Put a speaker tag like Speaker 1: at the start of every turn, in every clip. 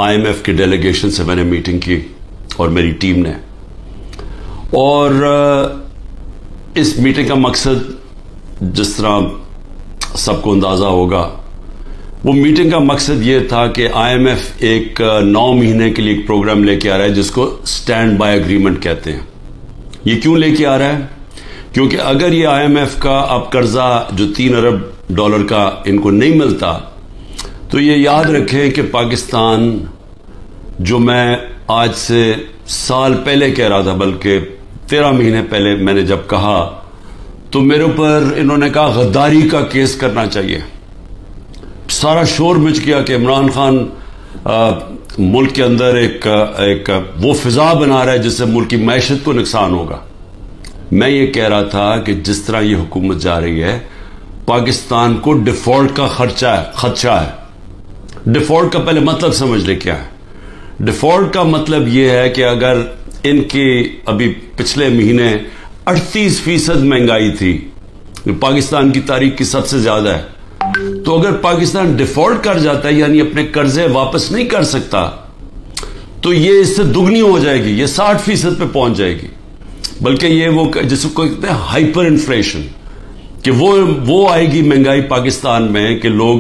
Speaker 1: IMF کے delegation سے میں نے میٹنگ کی اور میری ٹیم نے, اور اس میٹنگ کا مقصد جس طرح سب کو اندازہ ہوگا, وہ میٹنگ کا مقصد یہ تھا کہ IMF ایک 9 مہینے کے لیے ایک پروگرام لے کے آ رہا ہے جس کو اسٹینڈ بائی اگریمنٹ کہتے ہیں. یہ کیوں لے کے آ رہا ہے؟ کیونکہ اگر یہ IMF کا اب قرضہ جو $3 ارب کا ان کو نہیں ملتا تو یہ یاد رکھیں کہ پاکستان, جو میں آج سے سال پہلے کہہ رہا تھا, بلکہ 13 مہینے پہلے میں نے جب کہا تو میرے اوپر انہوں نے کہا غداری کا کیس کرنا چاہیے. سارا شور مچ گیا کہ عمران خان ملک کے اندر ایک وہ فضا بنا رہا ہے جس سے ملک کی معیشت کو نقصان ہوگا. میں یہ کہہ رہا تھا کہ جس طرح یہ حکومت جا رہی ہے پاکستان کو ڈیفالٹ کا خدشہ ہے. ڈیفالٹ کا پہلے مطلب سمجھ لے کیا ہے. ڈیفالٹ کا مطلب یہ ہے کہ اگر ان کی ابھی پچھلے مہینے 38% مہنگائی تھی, پاکستان کی تاریخ کی سب سے زیادہ ہے, تو اگر پاکستان ڈیفالٹ کر جاتا ہے یعنی اپنے قرضے واپس نہیں کر سکتا تو یہ اس سے دگنی ہو جائے گی, یہ 60% پہ پہنچ جائے گی. بلکہ یہ وہ جس کو کہتے ہیں ہائپر انفلیشن, کہ وہ آئے گی مہنگائی پاکستان میں کہ لوگ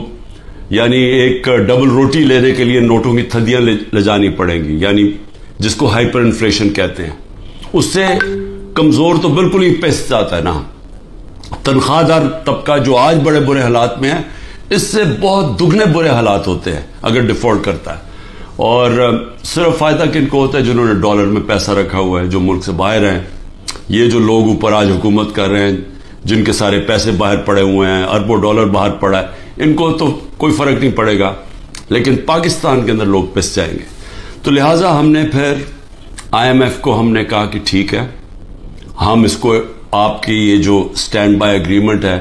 Speaker 1: یعنی ایک ڈبل روٹی لینے کے لیے نوٹوں کی تھدیاں لے جانی پڑیں گی, یعنی جس کو ہائپر انفلیشن کہتے ہیں. اس سے کمزور تو بالکل ہی پس جاتا ہے نا. تنخواہ دار طبقہ جو آج بڑے برے حالات میں ہے, اس سے بہت دگنے برے حالات ہوتے ہیں اگر ڈیفالٹ کرتا ہے. اور صرف فائدہ کن کو ہوتا ہے؟ جنہوں نے ڈالر میں پیسہ رکھا ہوا ہے, جو ملک سے باہر ہیں. یہ جو لوگ اوپر آج حکومت کر رہے ہیں, جن کے سارے پیسے باہر پڑے ہوئے ہیں, اربوں ڈالر باہر پڑا ہے, ان کو تو کوئی فرق نہیں پڑے گا, لیکن پاکستان کے اندر لوگ پس جائیں گے. تو لہٰذا ہم نے پھر IMF کو ہم نے کہا کہ ٹھیک ہے, ہم اس کو آپ کی یہ جو اسٹینڈ بائی اگریمنٹ ہے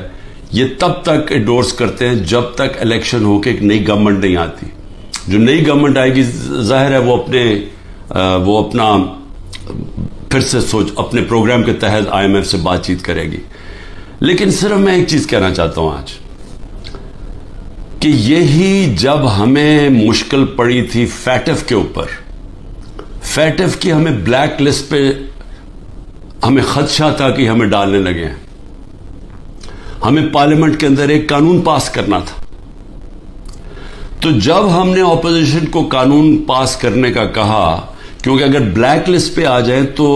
Speaker 1: یہ تب تک انڈورس کرتے ہیں جب تک الیکشن ہو کے ایک نئی گورنمنٹ نہیں آتی. جو نئی گورنمنٹ آئے گی ظاہر ہے وہ اپنا پھر سے اپنے پروگرام کے تحت IMF سے بات چیت کرے گی. لیکن صرف میں ایک چیز کہنا چاہتا ہوں آج, کہ یہی جب ہمیں مشکل پڑی تھی فیٹف کے اوپر, فیٹف کی ہمیں بلیک لسٹ پہ ہمیں خدشہ تھا کہ ہمیں ڈالنے لگے ہیں. ہمیں پارلیمنٹ کے اندر ایک قانون پاس کرنا تھا. تو جب ہم نے اپوزیشن کو قانون پاس کرنے کا کہا, کیونکہ اگر بلیک لسٹ پہ آ جائیں تو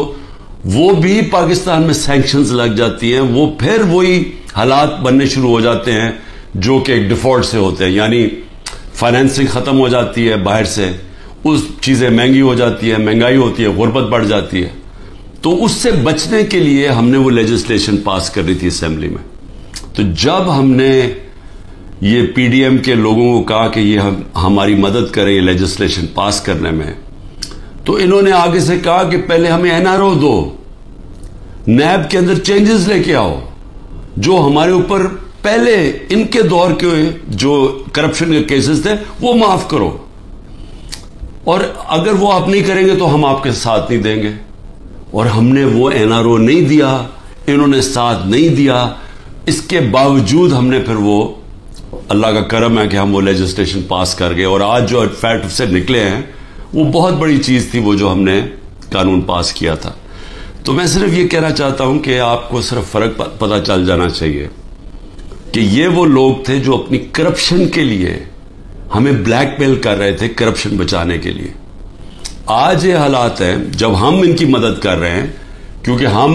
Speaker 1: وہ بھی پاکستان میں سینکشنز لگ جاتی ہیں, وہ پھر وہی حالات بننے شروع ہو جاتے ہیں جو کہ ایک ڈیفالٹ سے ہوتے ہیں, یعنی فائنینسنگ ختم ہو جاتی ہے باہر سے, اس چیزیں مہنگی ہو جاتی ہے, مہنگائی ہوتی ہے, غربت بڑھ جاتی ہے. تو اس سے بچنے کے لیے ہم نے وہ لیجسلیشن پاس کر رہی تھی اسمبلی میں. تو جب ہم نے یہ PDM کے لوگوں کو کہا کہ یہ ہماری مدد کریں یہ لیجسلیشن پاس کرنے میں, تو انہوں نے آگے سے کہا کہ پہلے ہمیں NRO دو, نیب کے اندر چینجز لے کے آؤ, جو ہمارے اوپر پہلے ان کے دور کے جو کرپشن کے کیسز تھے وہ معاف کرو, اور اگر وہ آپ نہیں کریں گے تو ہم آپ کے ساتھ نہیں دیں گے. اور ہم نے وہ NRO نہیں دیا, انہوں نے ساتھ نہیں دیا. اس کے باوجود ہم نے پھر وہ, اللہ کا کرم ہے کہ ہم وہ لیجسلیشن پاس کر گئے, اور آج جو فیٹ سے نکلے ہیں وہ بہت بڑی چیز تھی, وہ جو ہم نے قانون پاس کیا تھا. تو میں صرف یہ کہنا چاہتا ہوں کہ آپ کو صرف فرق پتہ چل جانا چاہیے کہ یہ وہ لوگ تھے جو اپنی کرپشن کے لیے ہمیں بلیک میل کر رہے تھے, کرپشن بچانے کے لیے. آج یہ حالات ہیں جب ہم ان کی مدد کر رہے ہیں, کیونکہ ہم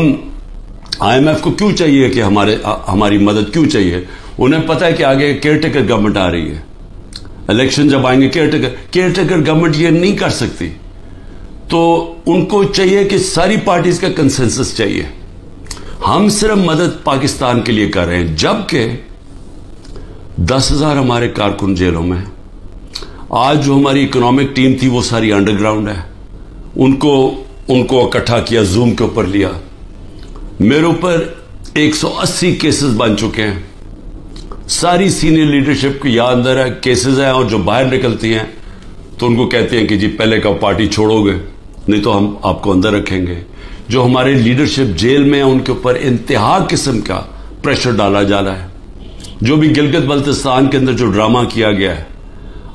Speaker 1: IMF کو کیوں چاہیے کہ ہماری مدد کیوں چاہیے؟ انہیں پتا ہے کہ آگے کیئر ٹیکر گورنمنٹ آ رہی ہے, الیکشن جب آئیں گے کیئر ٹیکر گورنمنٹ یہ نہیں کر سکتی, تو ان کو چاہیے کہ ساری پارٹیز کا کنسنسس چاہیے. ہم صرف مدد پاکستان کے لیے کر رہے ہیں, جبکہ 10,000 ہمارے کارکن جیلوں میں ہیں. آج جو ہماری اکنامک ٹیم تھی وہ ساری انڈر گراؤنڈ ہے, ان کو اکٹھا کیا, زوم کے اوپر لیا. میرے اوپر 180 کیسز بن چکے ہیں. ساری سینئر لیڈرشپ کی یا اندر ہے کیسز ہیں, اور جو باہر نکلتی ہیں تو ان کو کہتے ہیں کہ جی پہلے کا پارٹی چھوڑو گے نہیں تو ہم آپ کو اندر رکھیں گے. جو ہمارے لیڈرشپ جیل میں ہیں ان کے اوپر انتہا قسم کا پریشر ڈالا جا رہا ہے. جو بھی گلگت بلتستان کے اندر جو ڈرامہ کیا گیا ہے,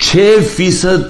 Speaker 1: 6%